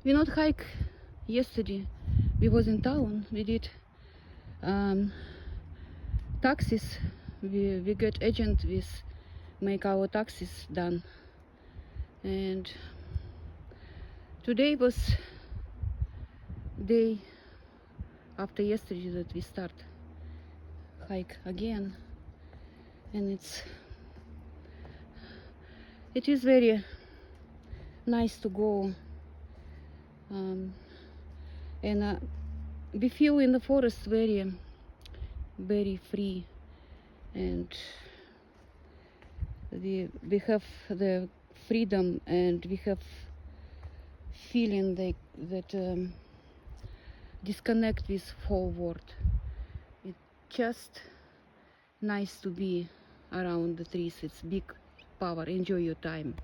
We not hike yesterday. We was in town. We did taxis. We get agent with make our taxis done. And today was day after yesterday that we start hike again, and it is very nice to go, and we feel in the forest very free, and we have the freedom, and we have feeling like that disconnect with whole world. It's just nice to be around the trees. It's big power. Enjoy your time.